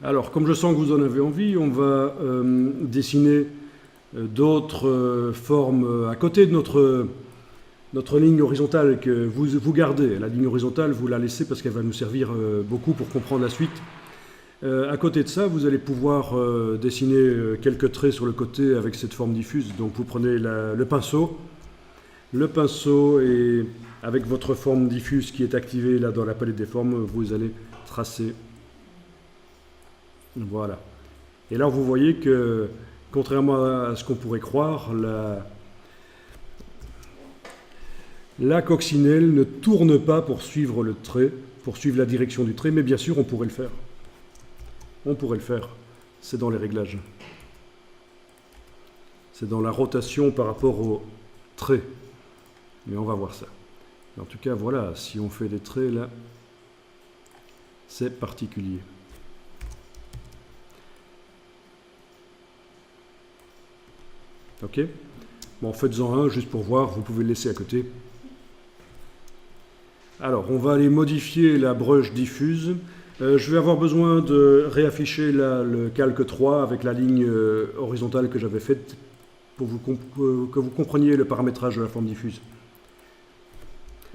Alors, comme je sens que vous en avez envie, on va dessiner d'autres formes à côté de notre ligne horizontale que vous gardez. La ligne horizontale, vous la laissez parce qu'elle va nous servir beaucoup pour comprendre la suite. À côté de ça, vous allez pouvoir dessiner quelques traits sur le côté avec cette forme diffuse. Donc vous prenez le pinceau. Le pinceau et avec votre forme diffuse qui est activée là dans la palette des formes, vous allez tracer. Voilà. Et là, vous voyez que, contrairement à ce qu'on pourrait croire, la coccinelle ne tourne pas pour suivre le trait, pour suivre la direction du trait, mais bien sûr, on pourrait le faire. On pourrait le faire. C'est dans les réglages. C'est dans la rotation par rapport au trait. Mais on va voir ça. En tout cas, voilà, si on fait des traits là, c'est particulier. Ok? Bon, faites-en un juste pour voir, vous pouvez le laisser à côté. Alors, on va aller modifier la brush diffuse. Je vais avoir besoin de réafficher le calque 3 avec la ligne horizontale que j'avais faite pour que vous compreniez le paramétrage de la forme diffuse.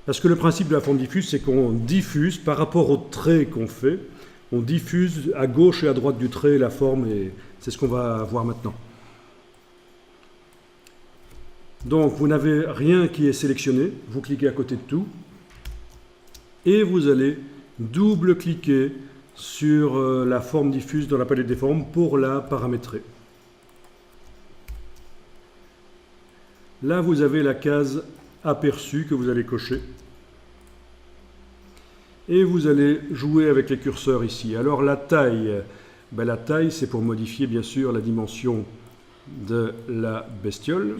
Parce que le principe de la forme diffuse, c'est qu'on diffuse par rapport au trait qu'on fait, on diffuse à gauche et à droite du trait la forme, et c'est ce qu'on va voir maintenant. Donc, vous n'avez rien qui est sélectionné, vous cliquez à côté de tout, et vous allez double-cliquer sur la forme diffuse dans la palette des formes pour la paramétrer. Là, vous avez la case aperçu que vous allez cocher. Et vous allez jouer avec les curseurs ici. Alors la taille, la taille c'est pour modifier bien sûr la dimension de la bestiole.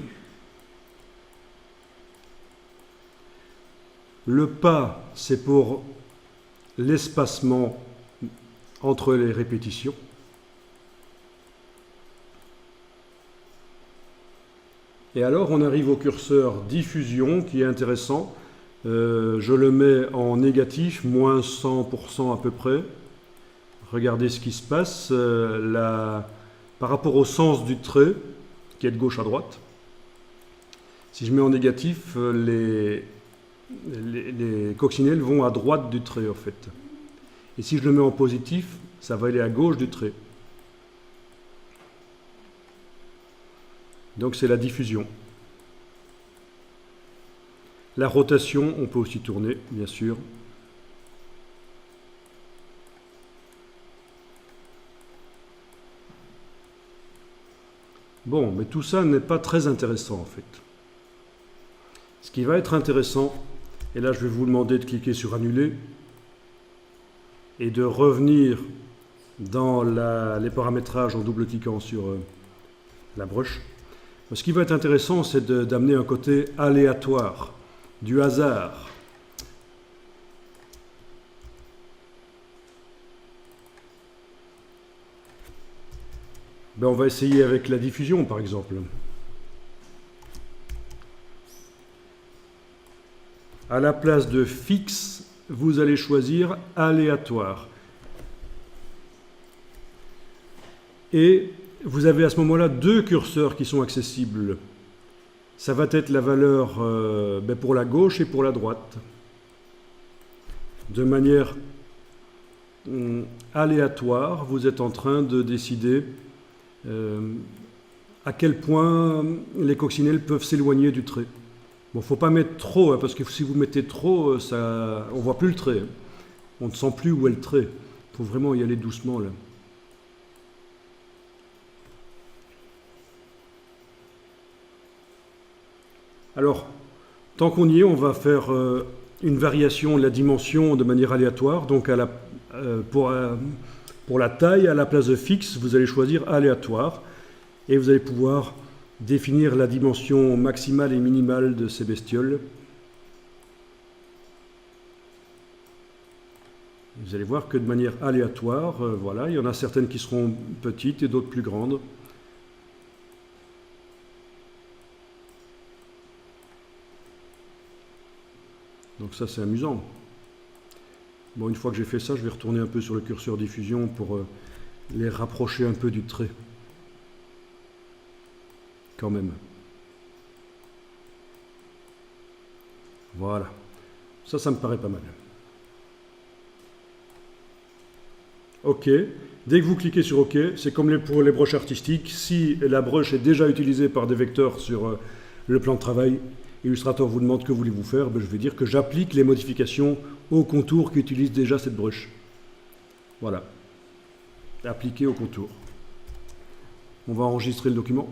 Le pas, c'est pour l'espacement entre les répétitions. Et alors on arrive au curseur diffusion qui est intéressant. Je le mets en négatif, moins 100% à peu près. Regardez ce qui se passe par rapport au sens du trait, qui est de gauche à droite. Si je mets en négatif, les coccinelles vont à droite du trait en fait. Et si je le mets en positif, ça va aller à gauche du trait. Donc c'est la diffusion. La rotation, on peut aussi tourner, bien sûr. Bon, mais tout ça n'est pas très intéressant en fait. Ce qui va être intéressant, et là je vais vous demander de cliquer sur Annuler et de revenir dans les paramétrages en double-cliquant sur la brush. Ce qui va être intéressant, c'est d'amener un côté aléatoire, du hasard. On va essayer avec la diffusion, par exemple. À la place de fixe, vous allez choisir aléatoire. Et vous avez à ce moment-là deux curseurs qui sont accessibles. Ça va être la valeur pour la gauche et pour la droite. De manière aléatoire, vous êtes en train de décider à quel point les coccinelles peuvent s'éloigner du trait. Bon, il ne faut pas mettre trop, hein, parce que si vous mettez trop, on ne voit plus le trait. Hein. On ne sent plus où est le trait. Il faut vraiment y aller doucement là. Alors, tant qu'on y est, on va faire une variation de la dimension de manière aléatoire. Donc, pour la taille, à la place de fixe, vous allez choisir aléatoire. Et vous allez pouvoir définir la dimension maximale et minimale de ces bestioles. Vous allez voir que de manière aléatoire, voilà, il y en a certaines qui seront petites et d'autres plus grandes. Donc ça, c'est amusant. Bon, une fois que j'ai fait ça, je vais retourner un peu sur le curseur diffusion pour les rapprocher un peu du trait. Quand même. Voilà. Ça me paraît pas mal. OK. Dès que vous cliquez sur OK, c'est comme pour les brushes artistiques. Si la brush est déjà utilisée par des vecteurs sur le plan de travail, Illustrator vous demande que voulez-vous faire. Je vais dire que j'applique les modifications au contour qui utilise déjà cette brush. Voilà. Appliquer au contour. On va enregistrer le document.